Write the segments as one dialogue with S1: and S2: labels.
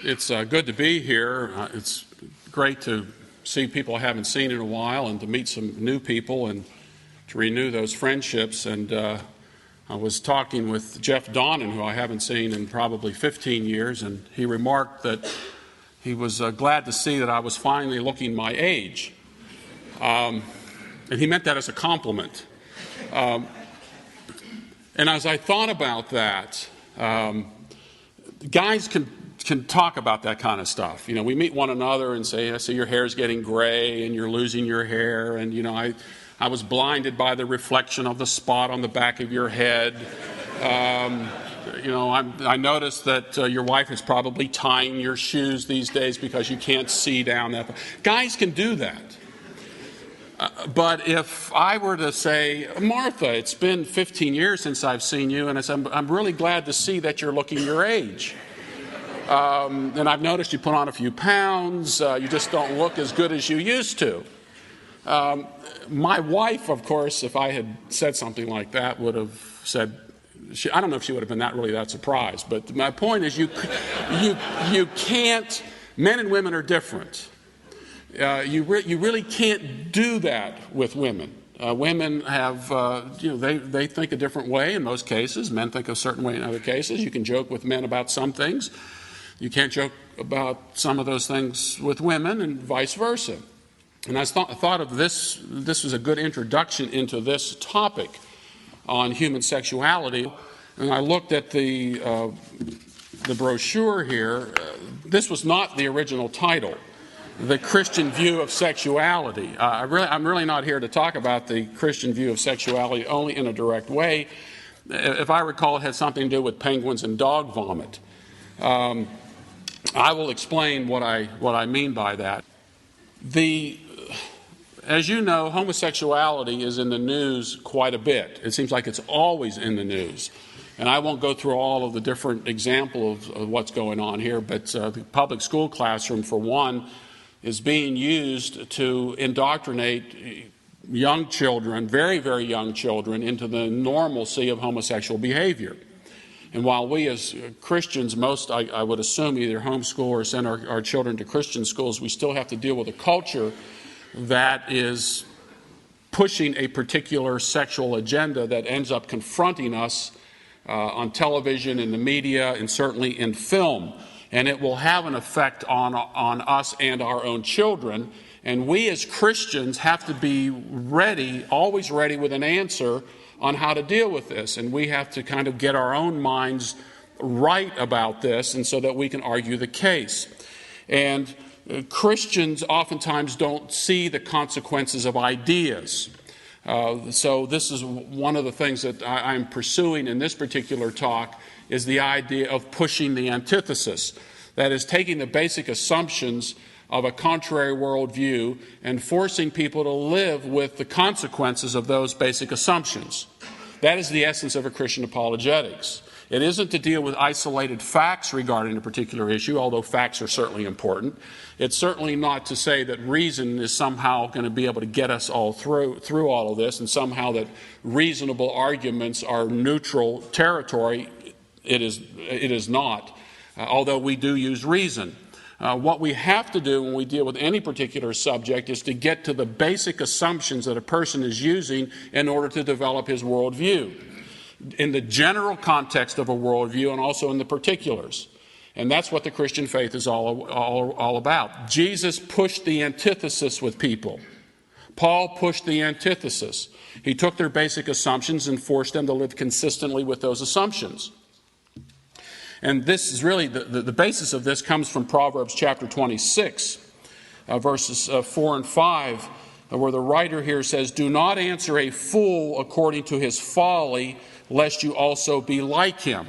S1: It's good to be here. It's great to see people I haven't seen in a while and to meet some new people and to renew those friendships. And I was talking with Jeff Donnan, who I haven't seen in probably 15 years, and he remarked that he was glad to see that I was finally looking my age. And he meant that as a compliment. And as I thought about that, guys can talk about that kind of stuff. You know, we meet one another and say, I see your hair's getting gray and you're losing your hair. And, you know, I was blinded by the reflection of the spot on the back of your head. I noticed that your wife is probably tying your shoes these days because you can't see down that. Guys can do that. But if I were to say, Martha, it's been 15 years since I've seen you, and I said, I'm really glad to see that you're looking your age. And I've noticed you put on a few pounds. You just don't look as good as you used to. My wife, of course, if I had said something like that, would have said, I don't know if she would have been really that surprised. But my point is, you can't, men and women are different. You really can't do that with women. Women have, they think a different way in most cases. Men think a certain way in other cases. You can joke with men about some things. You can't joke about some of those things with women, and vice versa. And I thought of this was a good introduction into this topic on human sexuality. And I looked at the brochure here. This was not the original title. The Christian view of sexuality. I'm really not here to talk about the Christian view of sexuality only in a direct way. If I recall, it had something to do with penguins and dog vomit. I will explain what I mean by that. As you know, homosexuality is in the news quite a bit. It seems like it's always in the news. And I won't go through all of the different examples of what's going on here, but the public school classroom, for one, is being used to indoctrinate young children, very, very young children, into the normalcy of homosexual behavior. And while we as Christians, I would assume, either homeschool or send our children to Christian schools, we still have to deal with a culture that is pushing a particular sexual agenda that ends up confronting us on television, in the media, and certainly in film. And it will have an effect on us and our own children. And we as Christians have to be ready, always ready with an answer on how to deal with this. And we have to kind of get our own minds right about this, and so that we can argue the case. And Christians oftentimes don't see the consequences of ideas. So this is one of the things that I'm pursuing in this particular talk, is the idea of pushing the antithesis. That is, taking the basic assumptions of a contrary worldview and forcing people to live with the consequences of those basic assumptions. That is the essence of a Christian apologetics. It isn't to deal with isolated facts regarding a particular issue, although facts are certainly important. It's certainly not to say that reason is somehow going to be able to get us all through all of this, and somehow that reasonable arguments are neutral territory. It is not, although we do use reason. What we have to do when we deal with any particular subject is to get to the basic assumptions that a person is using in order to develop his worldview, in the general context of a worldview and also in the particulars. And that's what the Christian faith is all about. Jesus pushed the antithesis with people. Paul pushed the antithesis. He took their basic assumptions and forced them to live consistently with those assumptions. And this is really, the basis of this comes from Proverbs chapter 26, verses 4 and 5, where the writer here says, "Do not answer a fool according to his folly, lest you also be like him."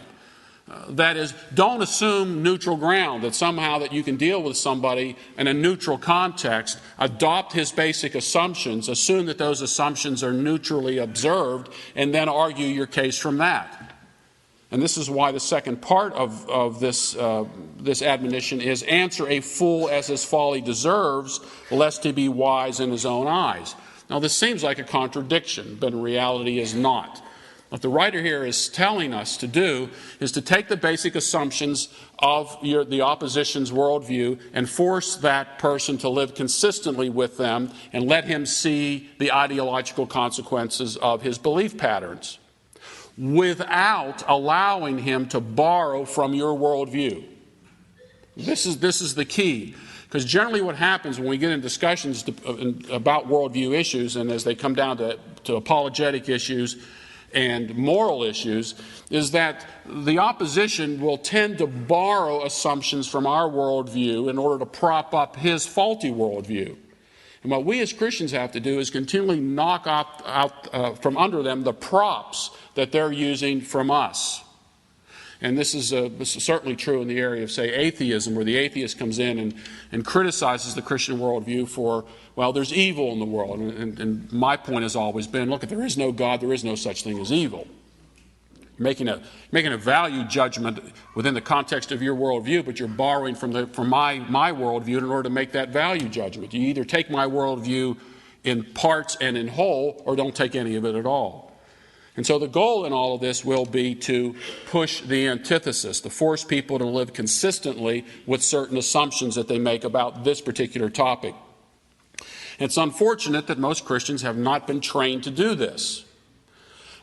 S1: That is, don't assume neutral ground, that somehow that you can deal with somebody in a neutral context. Adopt his basic assumptions, assume that those assumptions are neutrally observed, and then argue your case from that. And this is why the second part of this admonition is, answer a fool as his folly deserves, lest he be wise in his own eyes. Now, this seems like a contradiction, but in reality is not. What the writer here is telling us to do is to take the basic assumptions of the opposition's worldview and force that person to live consistently with them and let him see the ideological consequences of his belief patterns without allowing him to borrow from your worldview. This is the key. Because generally what happens when we get in discussions about worldview issues, and as they come down to apologetic issues and moral issues, is that the opposition will tend to borrow assumptions from our worldview in order to prop up his faulty worldview. And what we as Christians have to do is continually knock out from under them the props that they're using from us. And this is certainly true in the area of, say, atheism, where the atheist comes in and criticizes the Christian worldview for, well, there's evil in the world. And my point has always been, look, if there is no God, there is no such thing as evil. You're making a value judgment within the context of your worldview, but you're borrowing from my worldview in order to make that value judgment. You either take my worldview in parts and in whole, or don't take any of it at all. And so the goal in all of this will be to push the antithesis, to force people to live consistently with certain assumptions that they make about this particular topic. It's unfortunate that most Christians have not been trained to do this.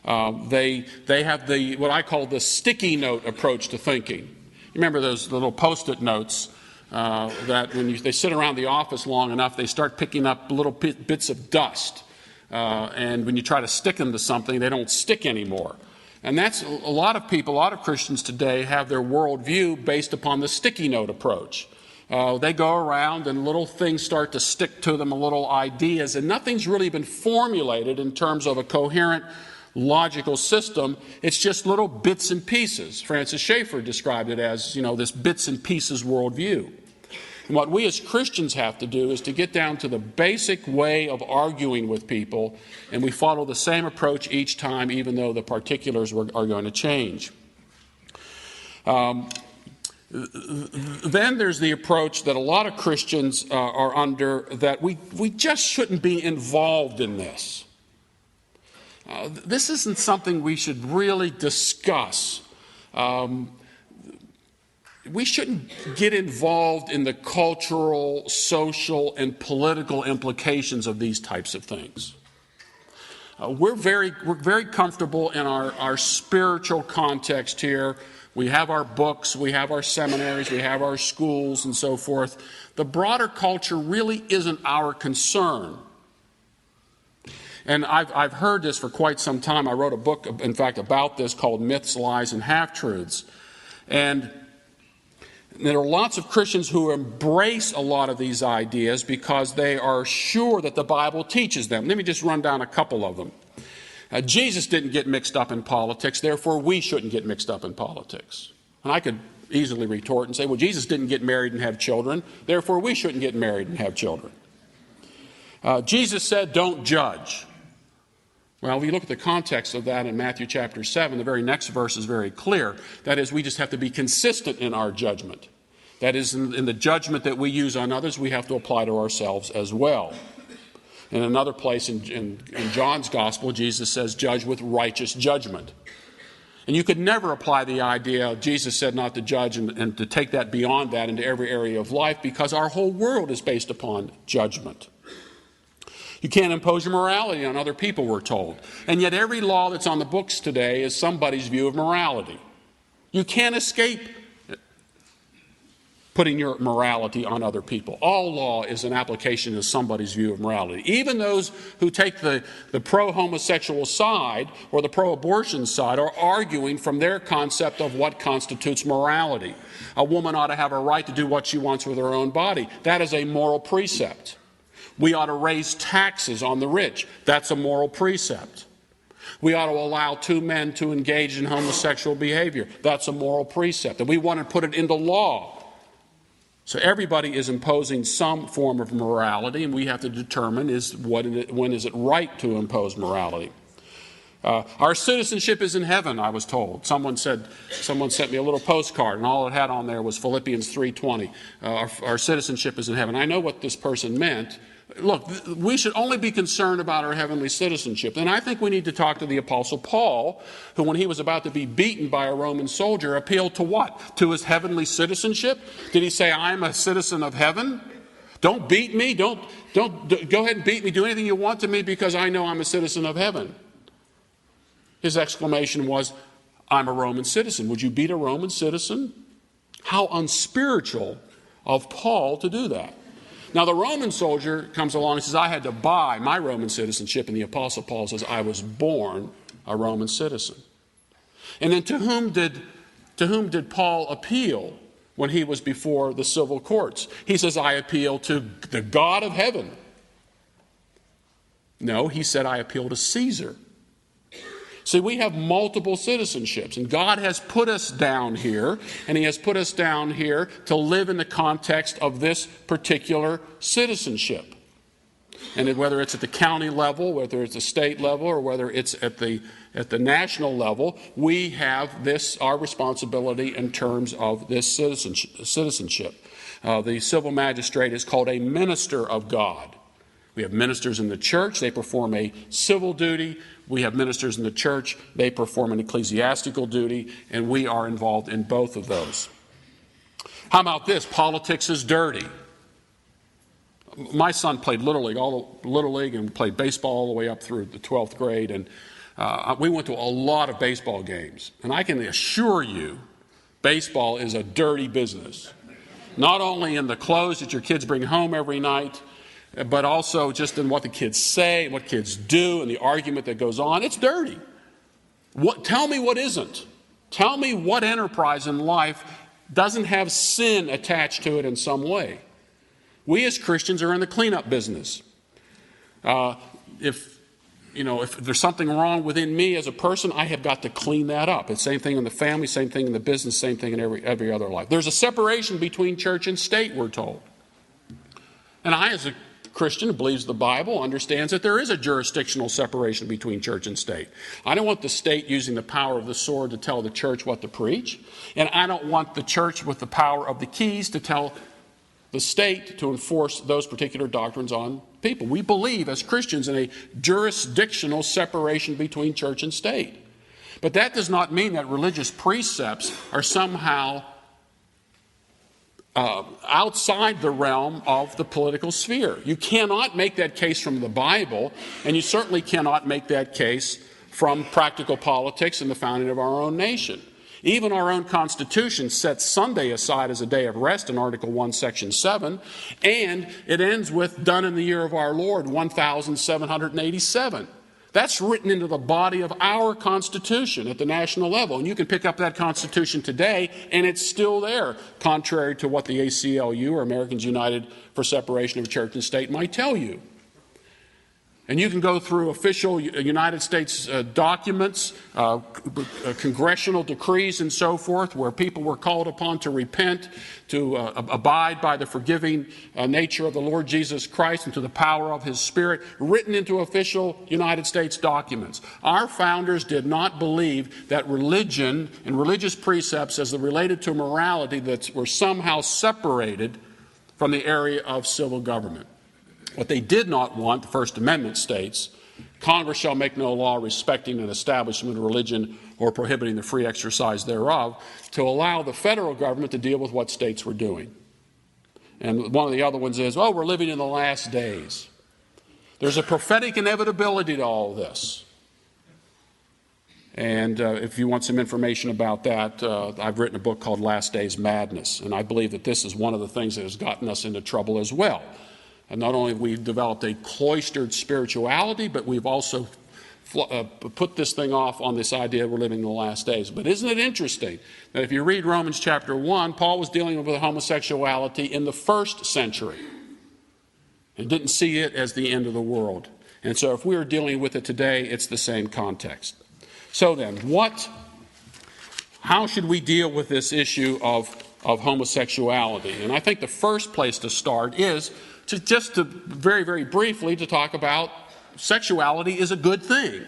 S1: They have what I call the sticky note approach to thinking. You remember those little Post-it notes that when they sit around the office long enough, they start picking up little bits of dust. And when you try to stick them to something, they don't stick anymore. And that's a lot of people, a lot of Christians today have their worldview based upon the sticky note approach. They go around and little things start to stick to them, little ideas, and nothing's really been formulated in terms of a coherent, logical system. It's just little bits and pieces. Francis Schaeffer described it as, this bits and pieces worldview. And what we as Christians have to do is to get down to the basic way of arguing with people, and we follow the same approach each time, even though the particulars are going to change. Then there's the approach that a lot of Christians are under, that we just shouldn't be involved in this. This isn't something we should really discuss. We shouldn't get involved in the cultural, social, and political implications of these types of things. We're very comfortable in our spiritual context here. We have our books, we have our seminaries, we have our schools, and so forth. The broader culture really isn't our concern. And I've heard this for quite some time. I wrote a book, in fact, about this called Myths, Lies, and Half-Truths. And there are lots of Christians who embrace a lot of these ideas because they are sure that the Bible teaches them. Let me just run down a couple of them. Jesus didn't get mixed up in politics, therefore we shouldn't get mixed up in politics. And I could easily retort and say, well, Jesus didn't get married and have children, therefore we shouldn't get married and have children. Jesus said, don't judge. Well, if you look at the context of that in Matthew chapter 7, the very next verse is very clear. That is, we just have to be consistent in our judgment. That is, in the judgment that we use on others, we have to apply to ourselves as well. In another place in John's Gospel, Jesus says, judge with righteous judgment. And you could never apply the idea, Jesus said not to judge, and to take that beyond that into every area of life, because our whole world is based upon judgment. You can't impose your morality on other people, we're told. And yet every law that's on the books today is somebody's view of morality. You can't escape putting your morality on other people. All law is an application of somebody's view of morality. Even those who take the pro-homosexual side or the pro-abortion side are arguing from their concept of what constitutes morality. A woman ought to have a right to do what she wants with her own body. That is a moral precept. We ought to raise taxes on the rich. That's a moral precept. We ought to allow two men to engage in homosexual behavior. That's a moral precept. And we want to put it into law. So everybody is imposing some form of morality, and we have to determine when is it right to impose morality. Our citizenship is in heaven, I was told. Someone sent me a little postcard, and all it had on there was Philippians 3:20. Our citizenship is in heaven. I know what this person meant. Look, we should only be concerned about our heavenly citizenship. And I think we need to talk to the Apostle Paul, who, when he was about to be beaten by a Roman soldier, appealed to what? To his heavenly citizenship? Did he say, I'm a citizen of heaven? Don't beat me. Don't go ahead and beat me. Do anything you want to me because I know I'm a citizen of heaven. His exclamation was, I'm a Roman citizen. Would you beat a Roman citizen? How unspiritual of Paul to do that. Now, the Roman soldier comes along and says, I had to buy my Roman citizenship. And the Apostle Paul says, I was born a Roman citizen. And then to whom did Paul appeal when he was before the civil courts? He says, I appeal to the God of heaven. No, he said, I appeal to Caesar. See, we have multiple citizenships, and God has put us down here, and he has put us down here to live in the context of this particular citizenship. And whether it's at the county level, whether it's the state level, or whether it's at the national level, we have our responsibility in terms of this citizenship. The civil magistrate is called a minister of God. We have ministers in the church, they perform a civil duty. We have ministers in the church, they perform an ecclesiastical duty, and we are involved in both of those. How about this? Politics is dirty. My son played Little League, and played baseball all the way up through the 12th grade, and we went to a lot of baseball games. And I can assure you, baseball is a dirty business. Not only in the clothes that your kids bring home every night, but also just in what the kids say, what kids do, and the argument that goes on. It's dirty. Tell me what isn't. Tell me what enterprise in life doesn't have sin attached to it in some way. We as Christians are in the cleanup business. If there's something wrong within me as a person, I have got to clean that up. It's the same thing in the family, same thing in the business, same thing in every other life. There's a separation between church and state, we're told. And I, as a Christian who believes the Bible, understands that there is a jurisdictional separation between church and state. I don't want the state using the power of the sword to tell the church what to preach, and I don't want the church with the power of the keys to tell the state to enforce those particular doctrines on people. We believe as Christians in a jurisdictional separation between church and state. But that does not mean that religious precepts are somehow outside the realm of the political sphere. You cannot make that case from the Bible, and you certainly cannot make that case from practical politics and the founding of our own nation. Even our own Constitution sets Sunday aside as a day of rest in Article 1, Section 7, and it ends with, done in the year of our Lord, 1787. That's written into the body of our Constitution at the national level. And you can pick up that Constitution today, and it's still there, contrary to what the ACLU, or Americans United for Separation of Church and State, might tell you. And you can go through official United States documents, congressional decrees and so forth, where people were called upon to repent, to abide by the forgiving nature of the Lord Jesus Christ and to the power of his Spirit, written into official United States documents. Our founders did not believe that religion and religious precepts as related to morality that were somehow separated from the area of civil government. What they did not want, the First Amendment states, Congress shall make no law respecting an establishment of religion or prohibiting the free exercise thereof, to allow the federal government to deal with what states were doing. And one of the other ones is, we're living in the last days. There's a prophetic inevitability to all this. And if you want some information about that, I've written a book called Last Days Madness, and I believe that this is one of the things that has gotten us into trouble as well. And not only have we developed a cloistered spirituality, but we've also put this thing off on this idea we're living in the last days. But isn't it interesting that if you read Romans chapter 1, Paul was dealing with homosexuality in the first century and didn't see it as the end of the world. And so if we are dealing with it today, it's the same context. So then, how should we deal with this issue of homosexuality? And I think the first place to start is to very, very briefly to talk about sexuality is a good thing.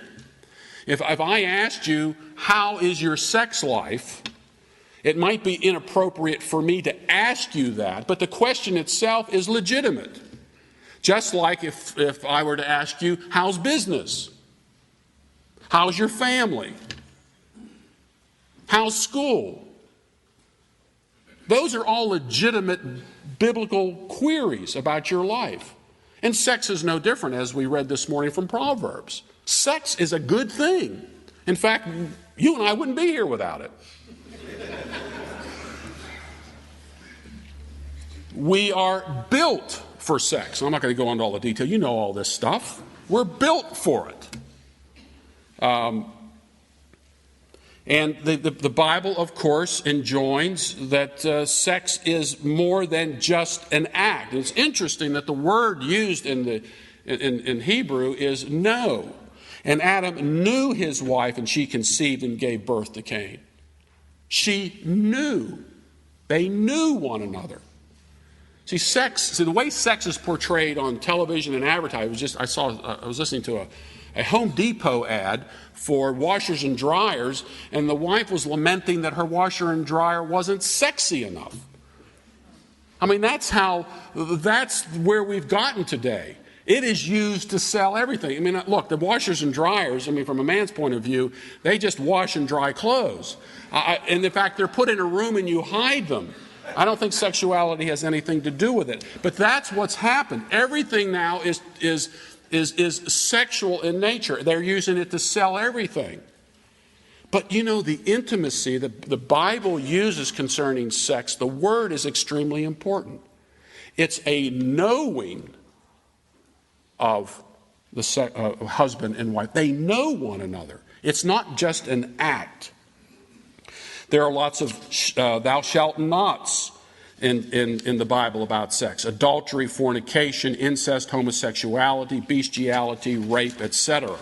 S1: If I asked you, how is your sex life? It might be inappropriate for me to ask you that, but the question itself is legitimate. Just like if I were to ask you, how's business? How's your family? How's school? Those are all legitimate biblical queries about your life. And sex is no different, as we read this morning from Proverbs. Sex is a good thing. In fact, you and I wouldn't be here without it. We are built for sex. I'm not going to go into all the detail. You know all this stuff. We're built for it. And the Bible, of course, enjoins that sex is more than just an act. It's interesting that the word used in Hebrew is know. And Adam knew his wife, and she conceived and gave birth to Cain. She knew. They knew one another. See, the way sex is portrayed on television and advertising, I was listening to a Home Depot ad for washers and dryers, and the wife was lamenting that her washer and dryer wasn't sexy enough. I mean, that's where we've gotten today. It is used to sell everything. I mean, look, the washers and dryers, from a man's point of view, they just wash and dry clothes. And in fact, they're put in a room and you hide them. I don't think sexuality has anything to do with it. But that's what's happened. Everything now is sexual in nature. They're using it to sell everything. But the intimacy that the Bible uses concerning sex, the word is extremely important. It's a knowing of the husband and wife. They know one another. It's not just an act. There are lots of thou shalt nots in the Bible about sex. Adultery, fornication, incest, homosexuality, bestiality, rape, etc.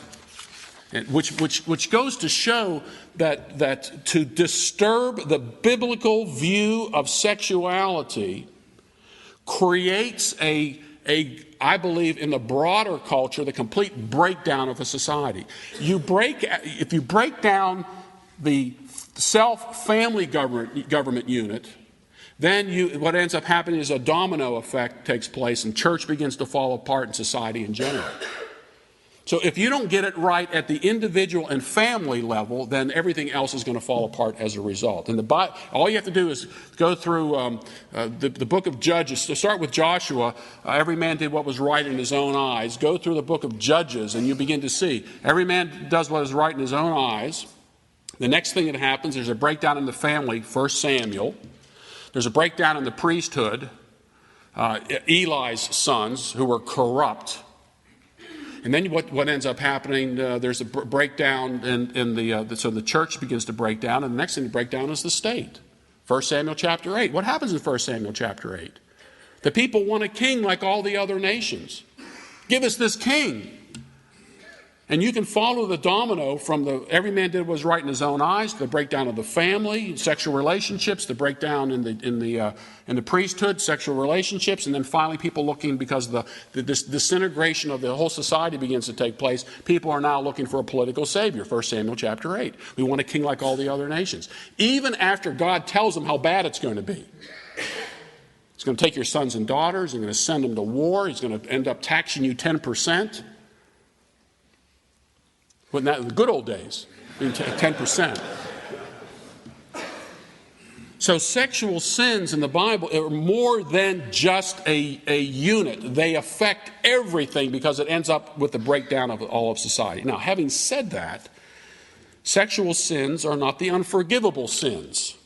S1: Which goes to show that to disturb the biblical view of sexuality creates I believe, in the broader culture, the complete breakdown of a society. If you break down the self-family government unit, then what ends up happening is a domino effect takes place, and church begins to fall apart in society in general. So if you don't get it right at the individual and family level, then everything else is going to fall apart as a result. And all you have to do is go through the book of Judges. To start with Joshua, every man did what was right in his own eyes. Go through the book of Judges, and you begin to see every man does what is right in his own eyes. The next thing that happens, there's a breakdown in the family, 1 Samuel. There's a breakdown in the priesthood, Eli's sons, who were corrupt. And then what ends up happening, there's a breakdown so the church begins to break down, and the next thing to break down is the state. 1 Samuel chapter 8. What happens in 1 Samuel chapter 8? The people want a king like all the other nations. Give us this king. And you can follow the domino from every man did what was right in his own eyes, the breakdown of the family, sexual relationships, the breakdown in the priesthood, sexual relationships, and then finally people looking, because the disintegration of the whole society begins to take place, people are now looking for a political savior. 1 Samuel chapter 8. We want a king like all the other nations. Even after God tells them how bad it's going to be. He's going to take your sons and daughters, he's going to send them to war, he's going to end up taxing you 10%. Wasn't that in the good old days? 10%. So sexual sins in the Bible are more than just a unit. They affect everything because it ends up with the breakdown of all of society. Now, having said that, sexual sins are not the unforgivable sins.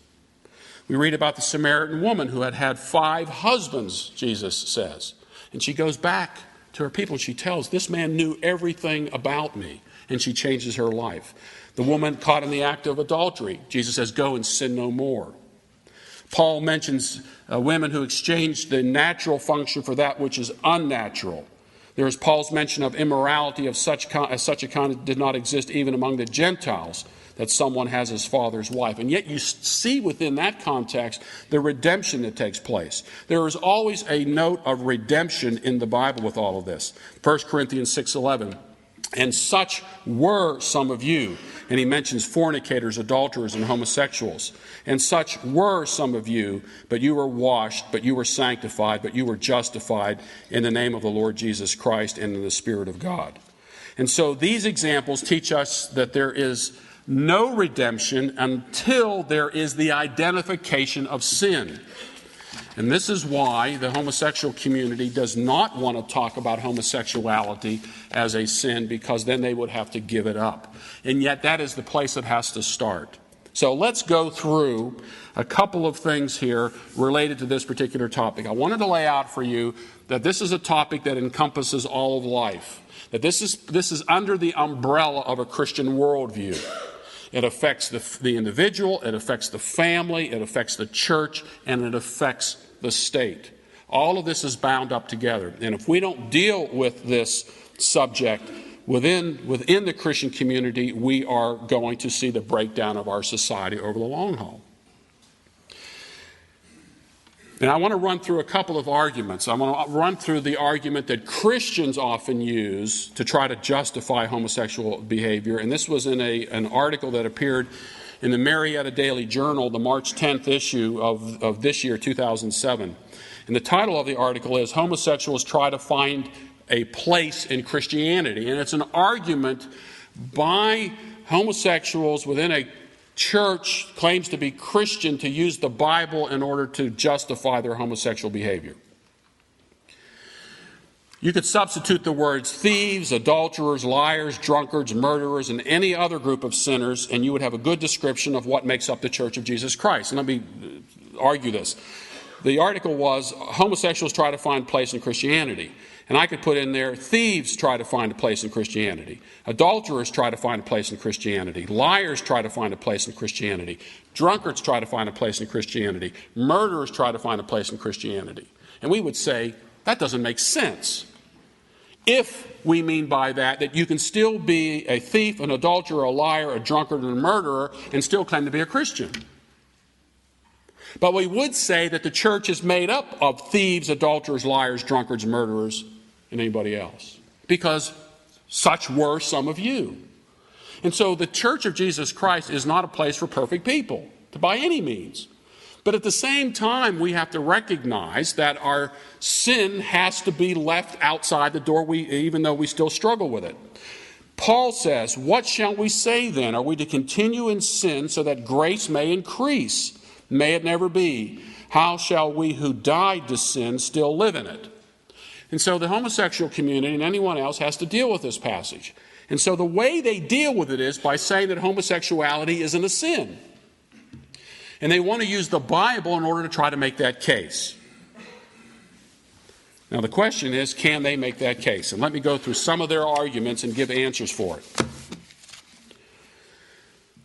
S1: We read about the Samaritan woman who had 5 husbands, Jesus says. And she goes back to her people and she tells, this man knew everything about me. And she changes her life. The woman caught in the act of adultery, Jesus says, go and sin no more. Paul mentions women who exchanged the natural function for that which is unnatural. There is Paul's mention of immorality of such a kind that did not exist even among the Gentiles, that someone has his father's wife. And yet you see within that context the redemption that takes place. There is always a note of redemption in the Bible with all of this. 1 Corinthians 6:11. And such were some of you. And he mentions fornicators, adulterers, and homosexuals. And such were some of you, but you were washed, but you were sanctified, but you were justified in the name of the Lord Jesus Christ and in the Spirit of God. And so these examples teach us that there is no redemption until there is the identification of sin. And this is why the homosexual community does not want to talk about homosexuality as a sin, because then they would have to give it up. And yet that is the place it has to start. So let's go through a couple of things here related to this particular topic. I wanted to lay out for you that this is a topic that encompasses all of life. That this is under the umbrella of a Christian worldview. It affects the individual, it affects the family, it affects the church, and it affects the state. All of this is bound up together. And if we don't deal with this subject within the Christian community, we are going to see the breakdown of our society over the long haul. And I want to run through a couple of arguments. I want to run through the argument that Christians often use to try to justify homosexual behavior. And this was in an article that appeared in the Marietta Daily Journal, the March 10th issue of this year, 2007. And the title of the article is "Homosexuals Try to Find a Place in Christianity." And it's an argument by homosexuals within a church claims to be Christian to use the Bible in order to justify their homosexual behavior. You could substitute the words thieves, adulterers, liars, drunkards, murderers, and any other group of sinners, and you would have a good description of what makes up the Church of Jesus Christ. And let me argue this. The article was, homosexuals try to find place in Christianity. And I could put in there, thieves try to find a place in Christianity. Adulterers try to find a place in Christianity. Liars try to find a place in Christianity. Drunkards try to find a place in Christianity. Murderers try to find a place in Christianity. And we would say, that doesn't make sense. If we mean by that you can still be a thief, an adulterer, a liar, a drunkard, and a murderer, and still claim to be a Christian. But we would say that the church is made up of thieves, adulterers, liars, drunkards, murderers, and anybody else. Because such were some of you. And so the Church of Jesus Christ is not a place for perfect people, by any means. But at the same time, we have to recognize that our sin has to be left outside the door, even though we still struggle with it. Paul says, "What shall we say then? Are we to continue in sin so that grace may increase? May it never be. How shall we who died to sin still live in it?" And so the homosexual community and anyone else has to deal with this passage. And so the way they deal with it is by saying that homosexuality isn't a sin. And they want to use the Bible in order to try to make that case. Now the question is, can they make that case? And let me go through some of their arguments and give answers for it.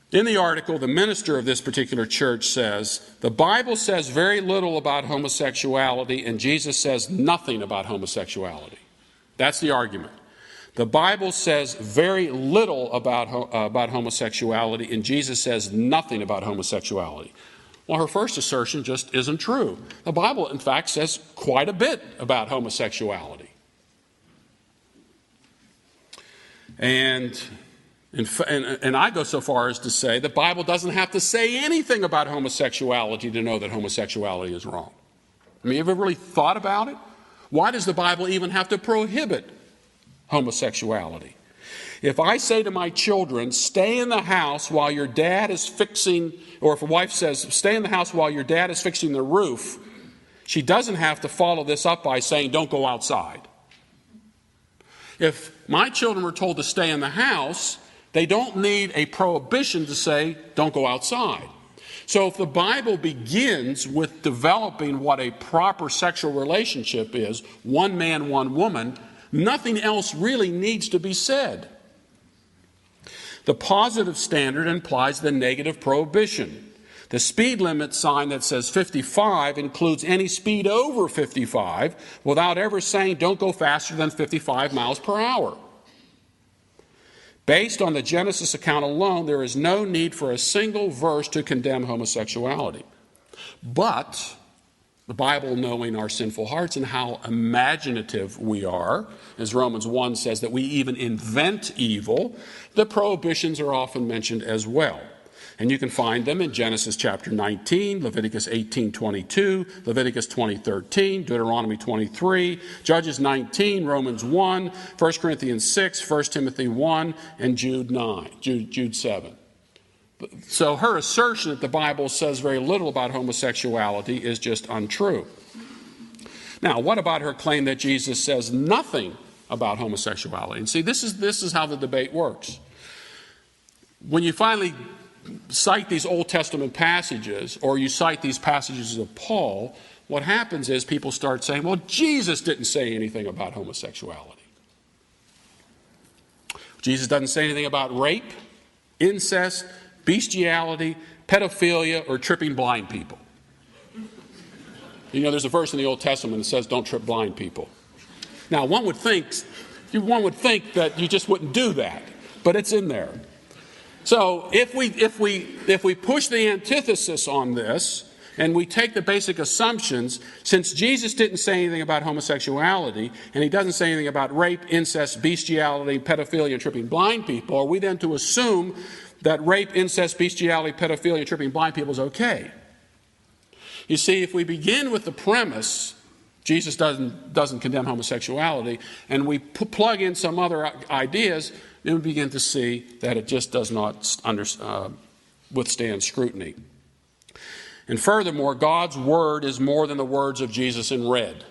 S1: In the article, the minister of this particular church says, the Bible says very little about homosexuality, and Jesus says nothing about homosexuality. That's the argument. The Bible says very little about homosexuality, and Jesus says nothing about homosexuality. Well, her first assertion just isn't true. The Bible, in fact, says quite a bit about homosexuality. And I go so far as to say the Bible doesn't have to say anything about homosexuality to know that homosexuality is wrong. I mean, have you ever really thought about it? Why does the Bible even have to prohibit homosexuality? If I say to my children, stay in the house while your dad is fixing, or if a wife says, stay in the house while your dad is fixing the roof, she doesn't have to follow this up by saying, don't go outside. If my children were told to stay in the house, they don't need a prohibition to say, don't go outside. So if the Bible begins with developing what a proper sexual relationship is, one man, one woman, nothing else really needs to be said. The positive standard implies the negative prohibition. The speed limit sign that says 55 includes any speed over 55 without ever saying don't go faster than 55 miles per hour. Based on the Genesis account alone, there is no need for a single verse to condemn homosexuality. But The Bible knowing our sinful hearts and how imaginative we are, as Romans 1 says that we even invent evil, the prohibitions are often mentioned as well. And you can find them in Genesis chapter 19, Leviticus 18:22, Leviticus 20:13, Deuteronomy 23, Judges 19, Romans 1, 1 Corinthians 6, 1 Timothy 1, and Jude 7. So her assertion that the Bible says very little about homosexuality is just untrue. Now, what about her claim that Jesus says nothing about homosexuality? And see, this is how the debate works. When you finally cite these Old Testament passages, or you cite these passages of Paul, what happens is people start saying, well, Jesus didn't say anything about homosexuality. Jesus doesn't say anything about rape, incest, bestiality, pedophilia, or tripping blind people. You know, there's a verse in the Old Testament that says don't trip blind people. Now, one would think that you just wouldn't do that, but it's in there. So if we push the antithesis on this, and we take the basic assumptions, since Jesus didn't say anything about homosexuality, and he doesn't say anything about rape, incest, bestiality, pedophilia, and tripping blind people, are we then to assume that rape, incest, bestiality, pedophilia, and tripping blind people is okay? You see, if we begin with the premise, Jesus doesn't condemn homosexuality, and we plug in some other ideas, then we begin to see that it just does not withstand scrutiny. And furthermore, God's word is more than the words of Jesus in red.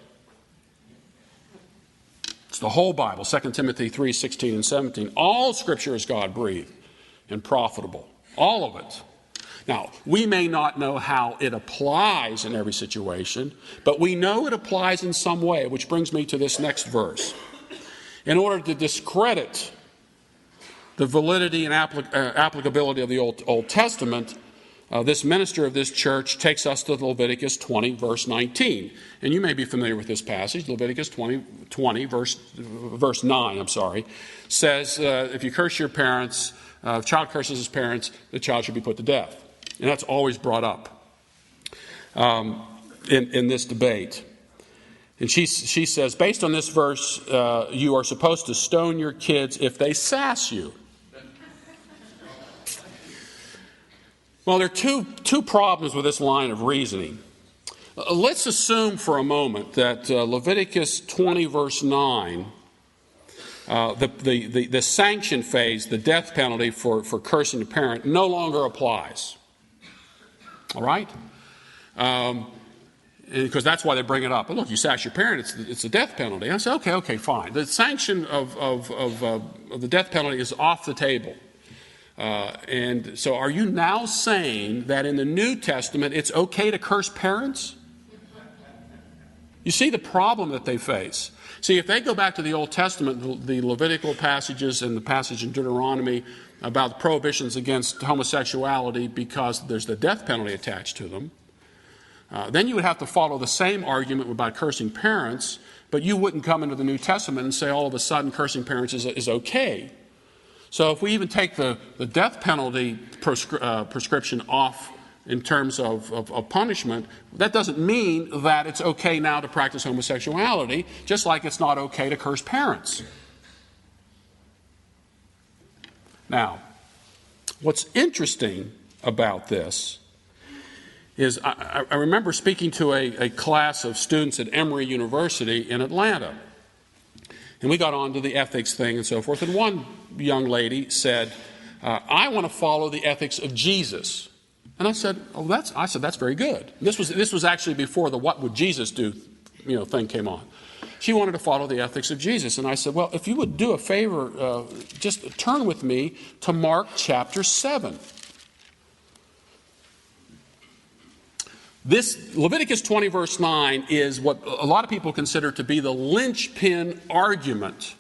S1: It's the whole Bible, 2 Timothy 3:16 and 17. All Scripture is God-breathed and profitable. All of it. Now, we may not know how it applies in every situation, but we know it applies in some way, which brings me to this next verse. In order to discredit the validity and applicability of the Old Testament, this minister of this church takes us to Leviticus 20, verse 19. And you may be familiar with this passage. Leviticus 20 verse 9, says, if you curse your parents, if a child curses his parents, the child should be put to death. And that's always brought up in this debate. And she says, based on this verse, you are supposed to stone your kids if they sass you. Well, there are two problems with this line of reasoning. Let's assume for a moment that Leviticus 20, verse 9, the sanction phase, the death penalty for cursing a parent, no longer applies. All right? Because that's why they bring it up. But look, you sass your parent, it's a death penalty. I say, okay, fine. The sanction of the death penalty is off the table. And so are you now saying that in the New Testament it's okay to curse parents? You see the problem that they face. See, if they go back to the Old Testament, the Levitical passages and the passage in Deuteronomy about prohibitions against homosexuality because there's the death penalty attached to them, then you would have to follow the same argument about cursing parents, but you wouldn't come into the New Testament and say all of a sudden cursing parents is okay. So if we even take the death penalty prescription off in terms of punishment, that doesn't mean that it's okay now to practice homosexuality, just like it's not okay to curse parents. Now, what's interesting about this is I remember speaking to a class of students at Emory University in Atlanta. And we got on to the ethics thing and so forth. And one young lady said, I want to follow the ethics of Jesus. And I said, that's very good. This was actually before the what would Jesus do thing came on. She wanted to follow the ethics of Jesus. And I said, well, if you would do a favor, just turn with me to Mark chapter 7. This Leviticus 20 verse 9 is what a lot of people consider to be the linchpin argument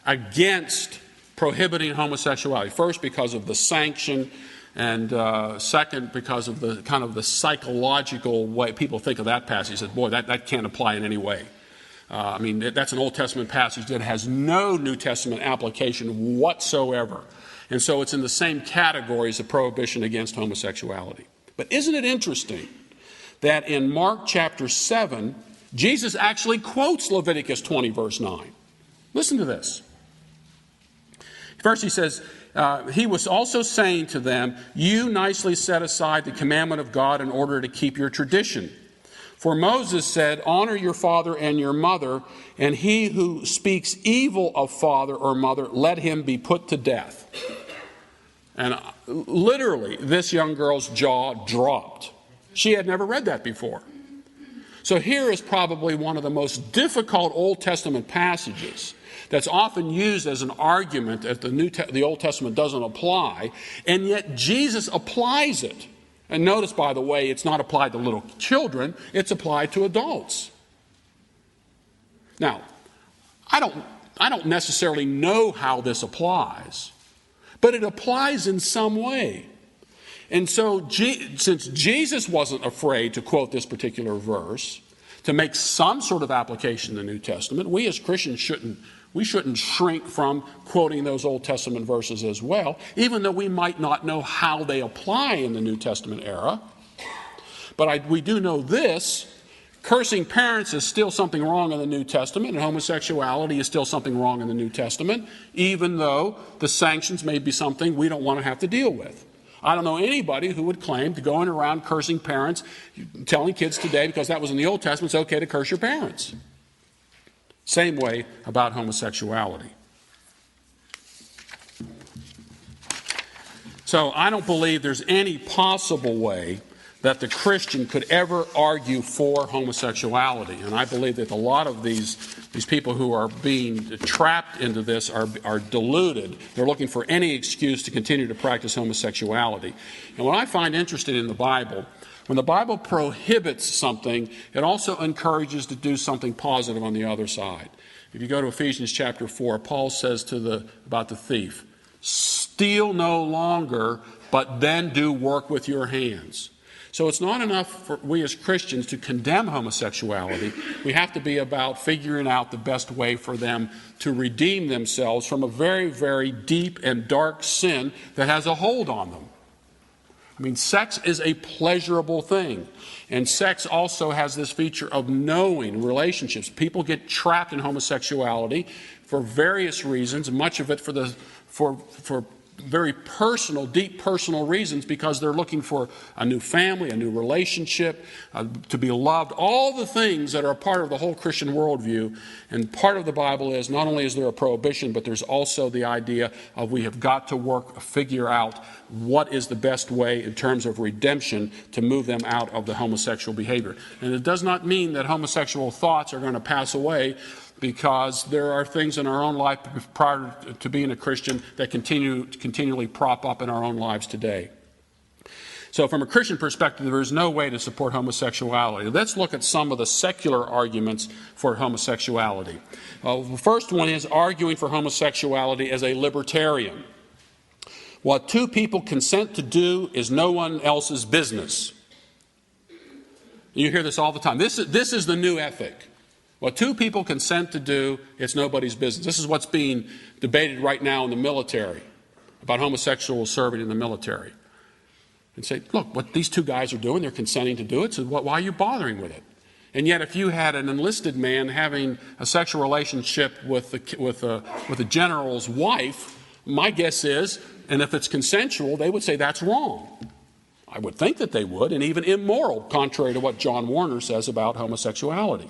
S1: against prohibiting homosexuality. First, because of the sanction, and second, because of the kind of the psychological way people think of that passage. That boy, that can't apply in any way. That's an Old Testament passage that has no New Testament application whatsoever. And so it's in the same category as a prohibition against homosexuality. But isn't it interesting that in Mark chapter 7, Jesus actually quotes Leviticus 20, verse 9. Listen to this. First he says, he was also saying to them, you nicely set aside the commandment of God in order to keep your tradition. For Moses said, honor your father and your mother, and he who speaks evil of father or mother, let him be put to death. And literally, this young girl's jaw dropped. She had never read that before. So here is probably one of the most difficult Old Testament passages that's often used as an argument that the Old Testament doesn't apply, and yet Jesus applies it. And notice, by the way, it's not applied to little children, it's applied to adults. Now, I don't necessarily know how this applies, but it applies in some way. And so, since Jesus wasn't afraid to quote this particular verse, to make some sort of application in the New Testament, we as Christians shouldn't shrink from quoting those Old Testament verses as well, even though we might not know how they apply in the New Testament era. But we do know this: cursing parents is still something wrong in the New Testament, and homosexuality is still something wrong in the New Testament, even though the sanctions may be something we don't want to have to deal with. I don't know anybody who would claim to going around cursing parents, telling kids today, because that was in the Old Testament, it's okay to curse your parents. Same way about homosexuality. So I don't believe there's any possible way that the Christian could ever argue for homosexuality. And I believe that a lot of these people who are being trapped into this are deluded. They're looking for any excuse to continue to practice homosexuality. And what I find interesting in the Bible, when the Bible prohibits something, it also encourages to do something positive on the other side. If you go to Ephesians chapter 4, Paul says about the thief, steal no longer, but then do work with your hands. So it's not enough for we as Christians to condemn homosexuality. We have to be about figuring out the best way for them to redeem themselves from a very, very deep and dark sin that has a hold on them. I mean, sex is a pleasurable thing. And sex also has this feature of knowing relationships. People get trapped in homosexuality for various reasons, much of it for very personal, deep personal reasons, because they're looking for a new family, a new relationship, to be loved, all the things that are a part of the whole Christian worldview. And part of the Bible is not only is there a prohibition, but there's also the idea of we have got to figure out what is the best way in terms of redemption to move them out of the homosexual behavior. And it does not mean that homosexual thoughts are going to pass away, because there are things in our own life prior to being a Christian that continually prop up in our own lives today. So from a Christian perspective, there is no way to support homosexuality. Let's look at some of the secular arguments for homosexuality. The first one is arguing for homosexuality as a libertarian. What two people consent to do is no one else's business. You hear this all the time. This is the new ethic. What two people consent to do, it's nobody's business. This is what's being debated right now in the military, about homosexuals serving in the military. And say, look, what these two guys are doing, they're consenting to do it, so why are you bothering with it? And yet if you had an enlisted man having a sexual relationship with a general's wife, my guess is, and if it's consensual, they would say that's wrong. I would think that they would, and even immoral, contrary to what John Warner says about homosexuality.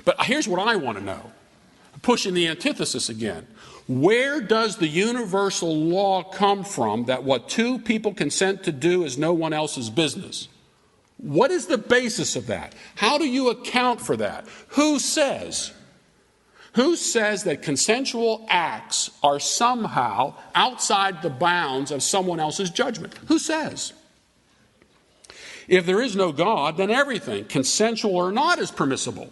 S1: But here's what I want to know, pushing the antithesis again. Where does the universal law come from that what two people consent to do is no one else's business? What is the basis of that? How do you account for that? Who says that consensual acts are somehow outside the bounds of someone else's judgment? Who says? If there is no God, then everything, consensual or not, is permissible.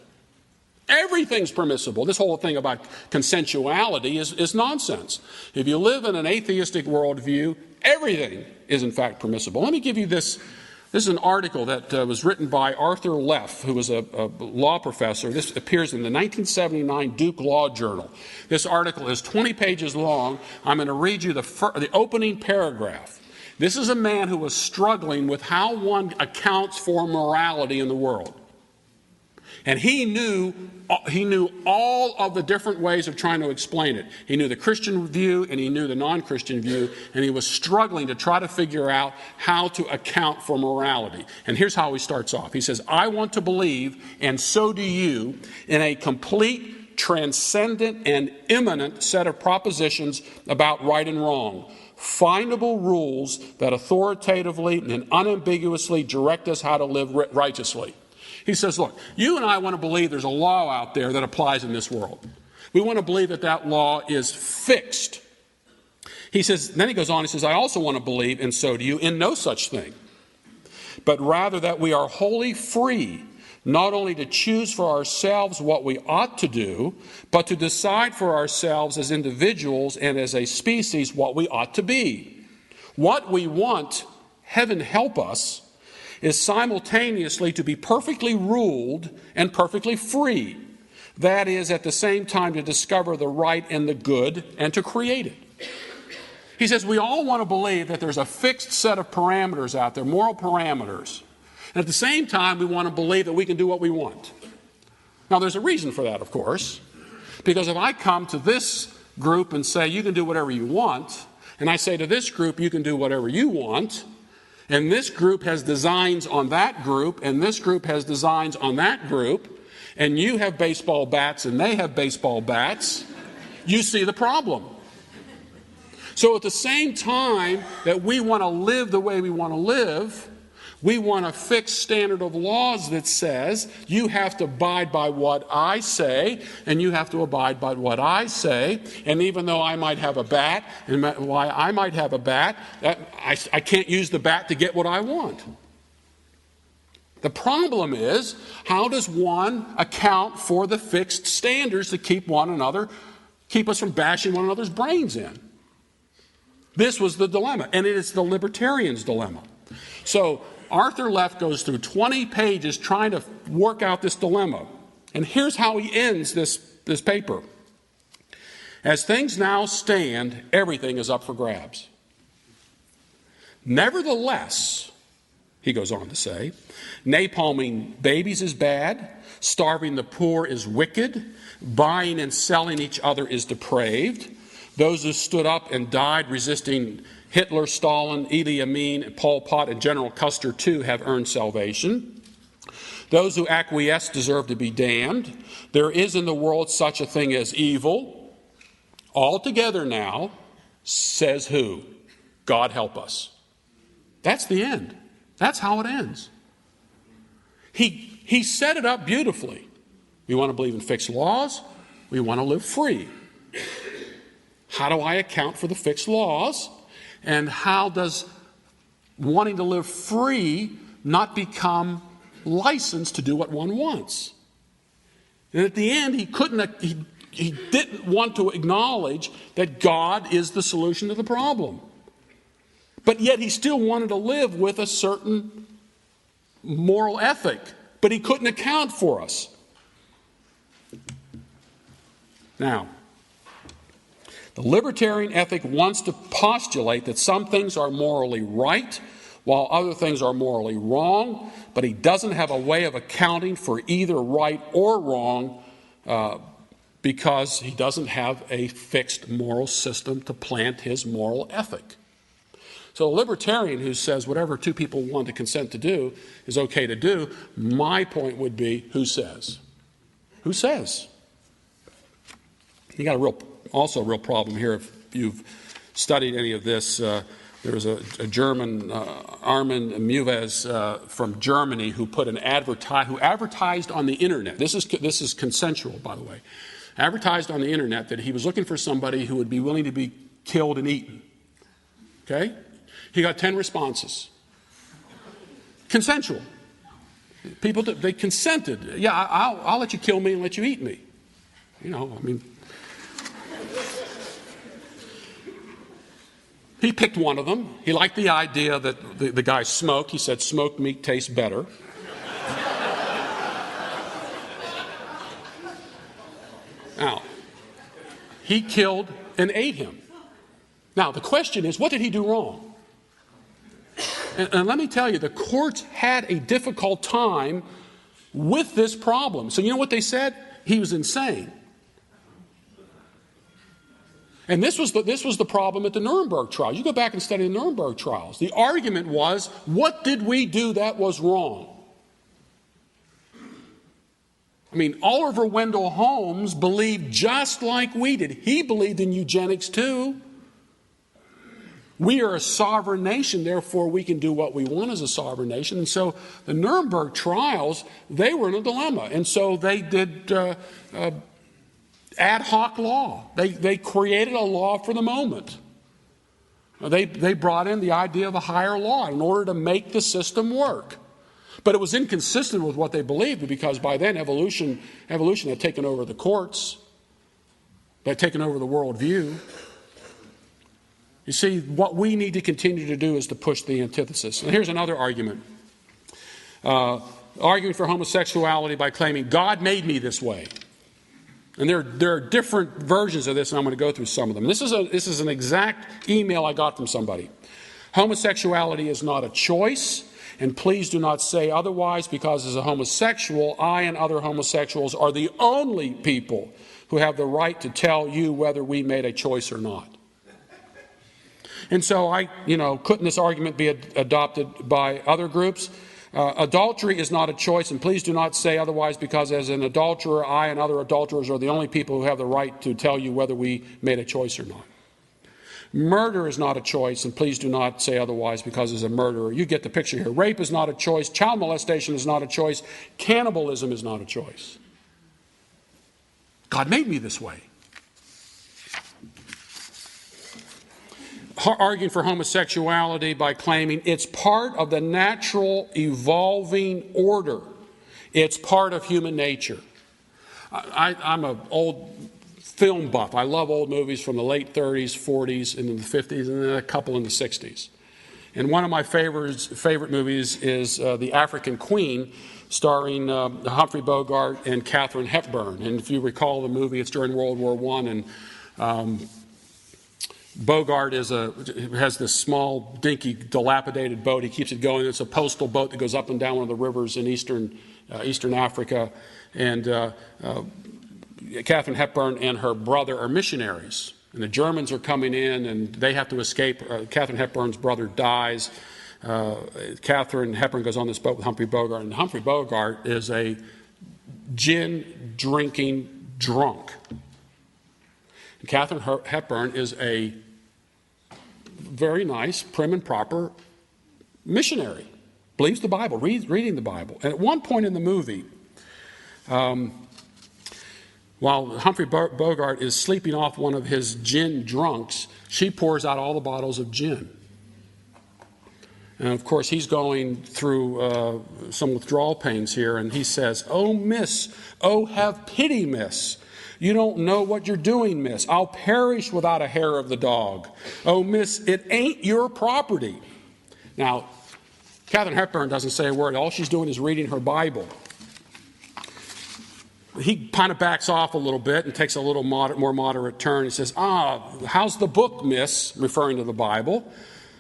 S1: Everything's permissible. This whole thing about consensuality is nonsense. If you live in an atheistic worldview, everything is in fact permissible. Let me give you this. This is an article that was written by Arthur Leff, who was a law professor. This appears in the 1979 Duke Law Journal. This article is 20 pages long. I'm going to read you the opening paragraph. This is a man who was struggling with how one accounts for morality in the world. And he knew all of the different ways of trying to explain it. He knew the Christian view and he knew the non-Christian view, and he was struggling to try to figure out how to account for morality. And here's how he starts off. He says, I want to believe, and so do you, in a complete, transcendent, and immanent set of propositions about right and wrong. Findable rules that authoritatively and unambiguously direct us how to live righteously. He says, look, you and I want to believe there's a law out there that applies in this world. We want to believe that that law is fixed. He says, then he goes on, he says, I also want to believe, and so do you, in no such thing, but rather that we are wholly free, not only to choose for ourselves what we ought to do, but to decide for ourselves as individuals and as a species what we ought to be. What we want, heaven help us, is simultaneously to be perfectly ruled and perfectly free. That is, at the same time, to discover the right and the good and to create it. He says we all want to believe that there's a fixed set of parameters out there, moral parameters. And at the same time, we want to believe that we can do what we want. Now, there's a reason for that, of course. Because if I come to this group and say, you can do whatever you want, and I say to this group, you can do whatever you want, and this group has designs on that group, and this group has designs on that group, and you have baseball bats and they have baseball bats, you see the problem. So at the same time that we want to live the way we want to live, we want a fixed standard of laws that says you have to abide by what I say, and you have to abide by what I say. And even though I might have a bat, and why I might have a bat, I can't use the bat to get what I want. The problem is, how does one account for the fixed standards that keep us from bashing one another's brains in? This was the dilemma, and it is the libertarian's dilemma. So Arthur Leff goes through 20 pages trying to work out this dilemma. And here's how he ends this paper. As things now stand, everything is up for grabs. Nevertheless, he goes on to say, napalming babies is bad, starving the poor is wicked, buying and selling each other is depraved. Those who stood up and died resisting Hitler, Stalin, Idi Amin, Pol Pot, and General Custer, too, have earned salvation. Those who acquiesce deserve to be damned. There is in the world such a thing as evil. Altogether now, says who? God help us. That's the end. That's how it ends. He set it up beautifully. We want to believe in fixed laws. We want to live free. How do I account for the fixed laws? And how does wanting to live free not become licensed to do what one wants? And at the end, he didn't want to acknowledge that God is the solution to the problem. But yet he still wanted to live with a certain moral ethic. But he couldn't account for us. Now, the libertarian ethic wants to postulate that some things are morally right while other things are morally wrong, but he doesn't have a way of accounting for either right or wrong because he doesn't have a fixed moral system to plant his moral ethic. So a libertarian who says whatever two people want to consent to do is okay to do, my point would be, who says? Who says? You got also a real problem here if you've studied any of this. There was a German, Armin Mewes from Germany, who advertised on the internet. This is consensual, by the way. Advertised on the internet that he was looking for somebody who would be willing to be killed and eaten. Okay? He got 10 responses. Consensual. People, they consented. Yeah, I'll let you kill me and let you eat me. You know, I mean. He picked one of them. He liked the idea that the guy smoked. He said smoked meat tastes better. Now, he killed and ate him. Now, the question is, what did he do wrong? And let me tell you, the courts had a difficult time with this problem. So you know what they said? He was insane. And this was the problem at the Nuremberg trial. You go back and study the Nuremberg trials. The argument was, what did we do that was wrong? I mean, Oliver Wendell Holmes believed just like we did. He believed in eugenics too. We are a sovereign nation, therefore we can do what we want as a sovereign nation. And so the Nuremberg trials, they were in a dilemma. And so they did ad hoc law. They created a law for the moment. They brought in the idea of a higher law in order to make the system work. But it was inconsistent with what they believed, because by then evolution had taken over the courts. They had taken over the worldview. You see, what we need to continue to do is to push the antithesis. And here's another argument. Arguing for homosexuality by claiming, God made me this way. And there are different versions of this, and I'm going to go through some of them. This is an exact email I got from somebody. Homosexuality is not a choice, and please do not say otherwise, because as a homosexual, I and other homosexuals are the only people who have the right to tell you whether we made a choice or not. And so couldn't this argument be adopted by other groups? Adultery is not a choice, and please do not say otherwise, because as an adulterer, I and other adulterers are the only people who have the right to tell you whether we made a choice or not. Murder is not a choice, and please do not say otherwise, because as a murderer, you get the picture here. Rape is not a choice. Child molestation is not a choice. Cannibalism is not a choice. God made me this way. Arguing for homosexuality by claiming it's part of the natural evolving order. It's part of human nature. I'm an old film buff. I love old movies from the late 30s, 40s, and the 50s, and then a couple in the 60s. And one of my favorite movies is The African Queen, starring Humphrey Bogart and Katharine Hepburn. And if you recall the movie, it's during World War I, and Bogart has this small, dinky, dilapidated boat. He keeps it going. It's a postal boat that goes up and down one of the rivers in eastern Africa. And Katharine Hepburn and her brother are missionaries. And the Germans are coming in, and they have to escape. Katharine Hepburn's brother dies. Katharine Hepburn goes on this boat with Humphrey Bogart. And Humphrey Bogart is a gin-drinking drunk. And Katharine Hepburn is a very nice, prim and proper missionary. Believes the Bible, reading the Bible. And at one point in the movie, while Humphrey Bogart is sleeping off one of his gin drunks, she pours out all the bottles of gin. And of course, he's going through some withdrawal pains here, and he says, "Oh, miss, oh, have pity, miss. You don't know what you're doing, miss. I'll perish without a hair of the dog. Oh, miss, it ain't your property." Now, Katharine Hepburn doesn't say a word. All she's doing is reading her Bible. He kind of backs off a little bit and takes a little more moderate turn. He says, "How's the book, miss?" referring to the Bible.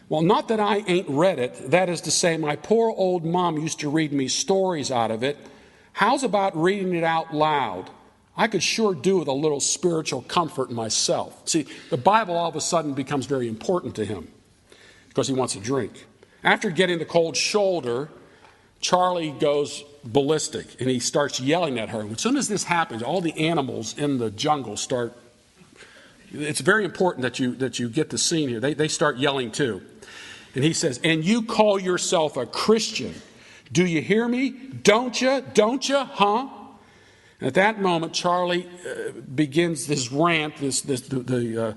S1: "Well, not that I ain't read it. That is to say, my poor old mom used to read me stories out of it. How's about reading it out loud? I could sure do with a little spiritual comfort myself." See, the Bible all of a sudden becomes very important to him because he wants a drink. After getting the cold shoulder, Charlie goes ballistic and he starts yelling at her. As soon as this happens, all the animals in the jungle start. It's very important that you get the scene here. They start yelling too. And he says, "And you call yourself a Christian. Do you hear me? Don't you? Don't you? Huh?" And at that moment, Charlie begins this rant. The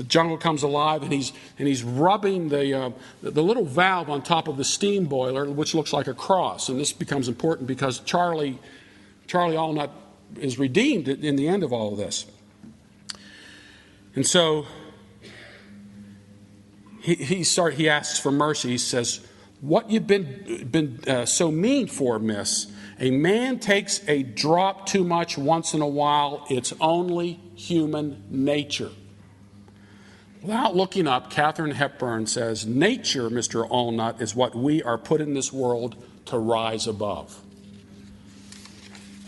S1: jungle comes alive, and he's rubbing the little valve on top of the steam boiler, which looks like a cross. And this becomes important because Charlie Allnut is redeemed in the end of all of this. And so he asks for mercy. He says, "What you been so mean for, miss? A man takes a drop too much once in a while. It's only human nature." Without looking up, Katharine Hepburn says, nature, Mr. Allnut, is what we are put in this world to rise above.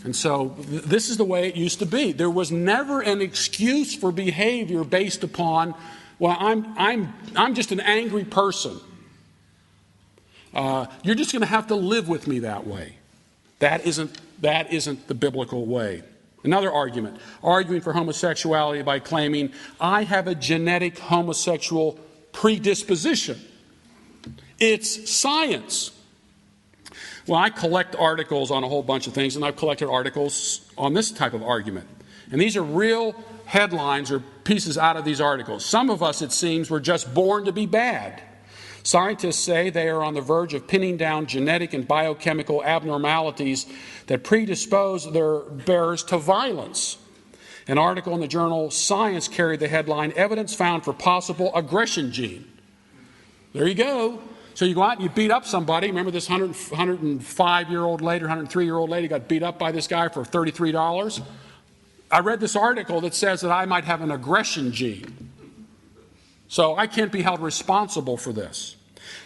S1: And so this is the way it used to be. There was never an excuse for behavior based upon, well, I'm just an angry person. You're just going to have to live with me that way. That isn't the biblical way. Another argument, arguing for homosexuality by claiming, I have a genetic homosexual predisposition. It's science. Well, I collect articles on a whole bunch of things, and I've collected articles on this type of argument. And these are real headlines or pieces out of these articles. Some of us, it seems, were just born to be bad. Scientists say they are on the verge of pinning down genetic and biochemical abnormalities that predispose their bearers to violence. An article in the journal Science carried the headline, Evidence Found for Possible Aggression Gene. There you go. So you go out and you beat up somebody. Remember this 105-year-old lady, 103-year-old lady got beat up by this guy for $33? I read this article that says that I might have an aggression gene. So I can't be held responsible for this.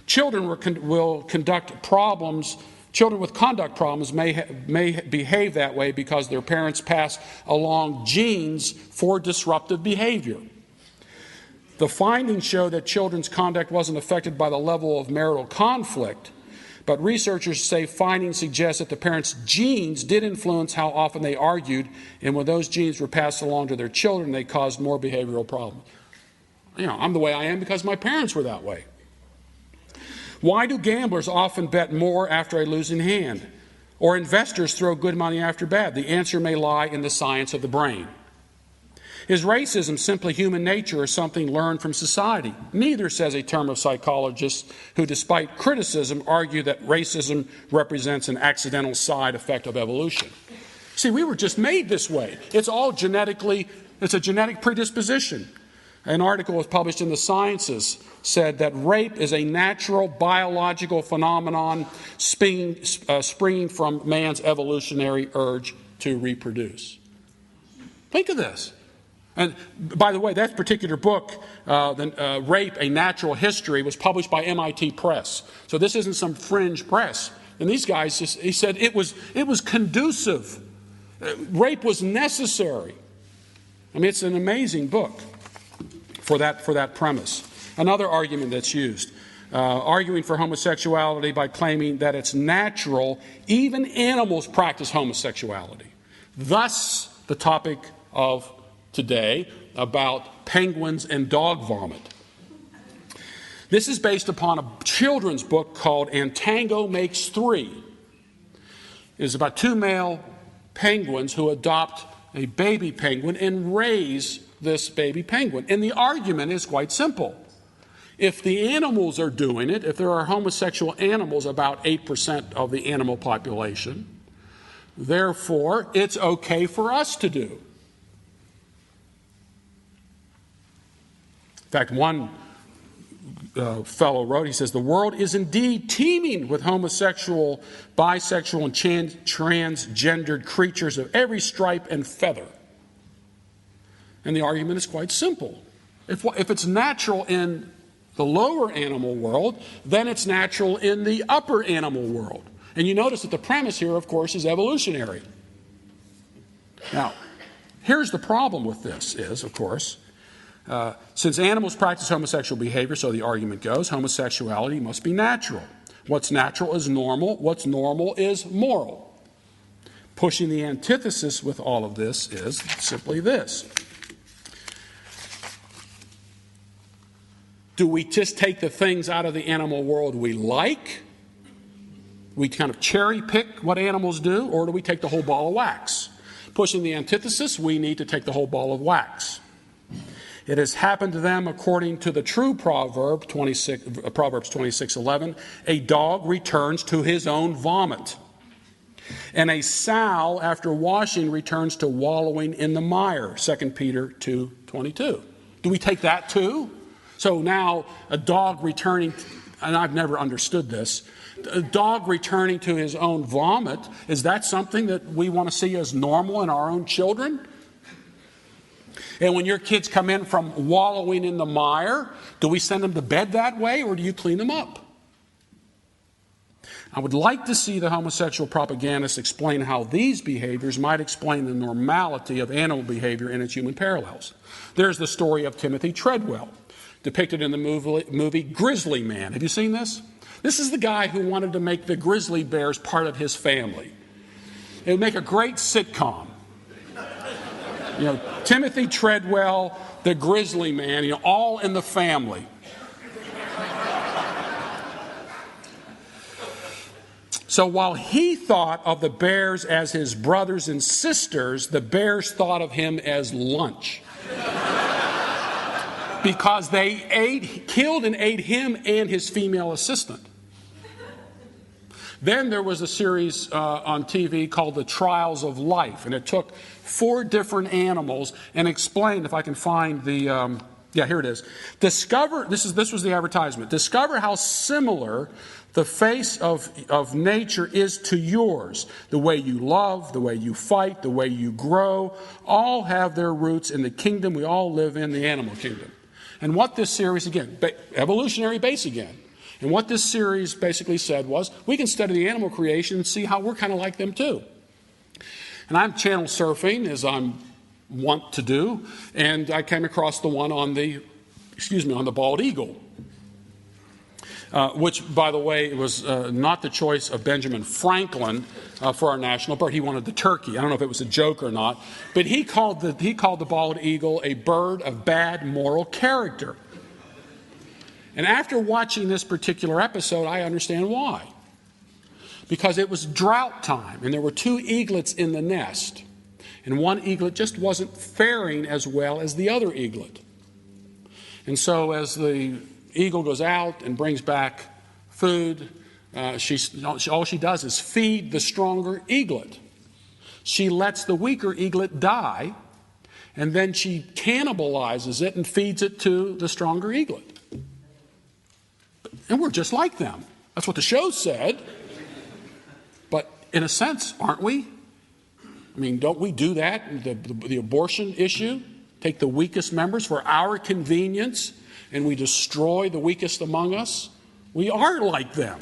S1: Children will conduct problems. Children with conduct problems may behave that way because their parents pass along genes for disruptive behavior. The findings show that children's conduct wasn't affected by the level of marital conflict, but researchers say findings suggest that the parents' genes did influence how often they argued, and when those genes were passed along to their children, they caused more behavioral problems. You know, I'm the way I am because my parents were that way. Why do gamblers often bet more after a losing hand? Or investors throw good money after bad? The answer may lie in the science of the brain. Is racism simply human nature or something learned from society? Neither, says a term of psychologists who, despite criticism, argue that racism represents an accidental side effect of evolution. See, we were just made this way. It's all genetically, it's a genetic predisposition. An article was published in the Sciences said that rape is a natural biological phenomenon springing from man's evolutionary urge to reproduce. Think of this. And by the way, that particular book, Rape, A Natural History, was published by MIT Press. So this isn't some fringe press. And these guys, he said it was conducive. Rape was necessary. I mean, it's an amazing book for that premise. Another argument that's used, arguing for homosexuality by claiming that it's natural, even animals practice homosexuality. Thus, the topic of today about penguins and dog vomit. This is based upon a children's book called Antango Makes Three. It is about two male penguins who adopt a baby penguin and raise this baby penguin. And the argument is quite simple. If the animals are doing it, if there are homosexual animals, about 8% of the animal population, therefore it's okay for us to do. In fact, one fellow wrote, he says, the world is indeed teeming with homosexual, bisexual, and transgendered creatures of every stripe and feather. And the argument is quite simple. If it's natural in the lower animal world, then it's natural in the upper animal world. And you notice that the premise here, of course, is evolutionary. Now, here's the problem with this is, of course, since animals practice homosexual behavior, so the argument goes, homosexuality must be natural. What's natural is normal. What's normal is moral. Pushing the antithesis with all of this is simply this. Do we just take the things out of the animal world we like? We kind of cherry pick what animals do, or do we take the whole ball of wax? Pushing the antithesis, we need to take the whole ball of wax. It has happened to them according to the true proverb, Proverbs 26:11. A dog returns to his own vomit, and a sow after washing returns to wallowing in the mire, 2 Peter 2:22. Do we take that too? So now a dog returning, and I've never understood this, a dog returning to his own vomit, is that something that we want to see as normal in our own children? And when your kids come in from wallowing in the mire, do we send them to bed that way, or do you clean them up? I would like to see the homosexual propagandists explain how these behaviors might explain the normality of animal behavior and its human parallels. There's the story of Timothy Treadwell, depicted in the movie Grizzly Man. Have you seen this? This is the guy who wanted to make the grizzly bears part of his family. It would make a great sitcom. You know, Timothy Treadwell, the Grizzly Man, you know, all in the family. So while he thought of the bears as his brothers and sisters, the bears thought of him as lunch. Because they killed and ate him and his female assistant. Then there was a series on TV called The Trials of Life, and it took 4 different animals and explained, if I can find the, here it is. This was the advertisement. Discover how similar the face of nature is to yours. The way you love, the way you fight, the way you grow, all have their roots in the kingdom we all live in, the animal kingdom. And what this series, again, evolutionary base again. And what this series basically said was, we can study the animal creation and see how we're kind of like them too. And I'm channel surfing, as I'm wont to do, and I came across the one on the bald eagle. Which, by the way, was not the choice of Benjamin Franklin for our national bird. He wanted the turkey. I don't know if it was a joke or not, but he called the bald eagle a bird of bad moral character. And after watching this particular episode, I understand why. Because it was drought time, and there were 2 eaglets in the nest, and one eaglet just wasn't faring as well as the other eaglet. And so as the eagle goes out and brings back food, all she does is feed the stronger eaglet. She lets the weaker eaglet die, and then she cannibalizes it and feeds it to the stronger eaglet. And we're just like them. That's what the show said. But in a sense, aren't we? I mean, don't we do that? The abortion issue? Take the weakest members for our convenience, and we destroy the weakest among us? We are like them.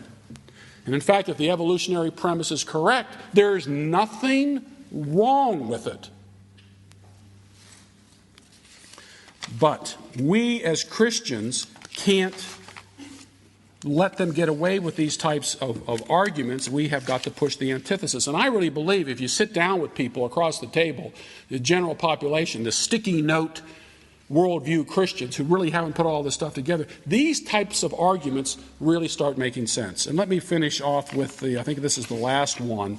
S1: And in fact, if the evolutionary premise is correct, there's nothing wrong with it. But we as Christians can't let them get away with these types of arguments. We have got to push the antithesis. And I really believe if you sit down with people across the table, the general population, the sticky note worldview Christians who really haven't put all this stuff together, these types of arguments really start making sense. And let me finish off with I think this is the last one.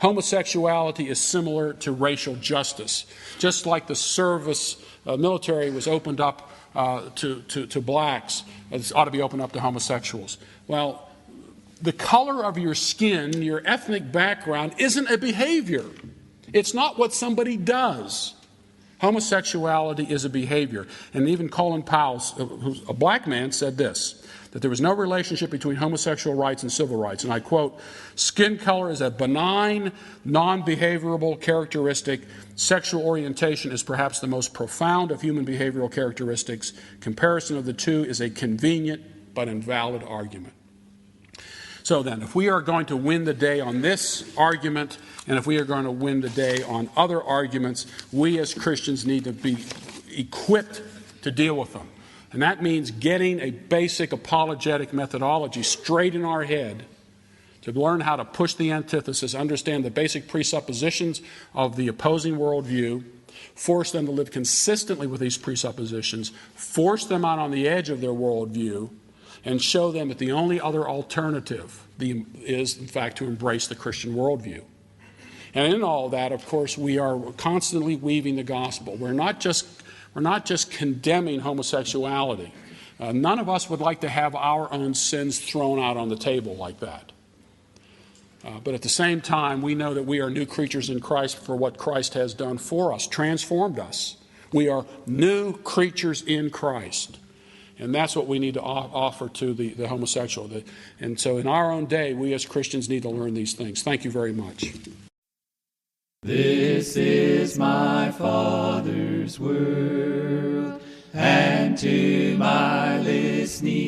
S1: Homosexuality is similar to racial justice. Just like the service military was opened up to blacks, it ought to be opened up to homosexuals. Well, the color of your skin, your ethnic background, isn't a behavior. It's not what somebody does. Homosexuality is a behavior. And even Colin Powell, who's a black man, said this, that there was no relationship between homosexual rights and civil rights. And I quote, "Skin color is a benign, non-behaviorable characteristic. Sexual orientation is perhaps the most profound of human behavioral characteristics. Comparison of the two is a convenient but invalid argument." So then, if we are going to win the day on this argument, and if we are going to win the day on other arguments, we as Christians need to be equipped to deal with them. And that means getting a basic apologetic methodology straight in our head to learn how to push the antithesis, understand the basic presuppositions of the opposing worldview, force them to live consistently with these presuppositions, force them out on the edge of their worldview, and show them that the only other alternative is, in fact, to embrace the Christian worldview. And in all that, of course, we are constantly weaving the gospel. We're not just condemning homosexuality. None of us would like to have our own sins thrown out on the table like that. But at the same time, we know that we are new creatures in Christ for what Christ has done for us, transformed us. We are new creatures in Christ. And that's what we need to offer to the homosexual. And so in our own day, we as Christians need to learn these things. Thank you very much.
S2: This is my Father's wondrous world, and to my listening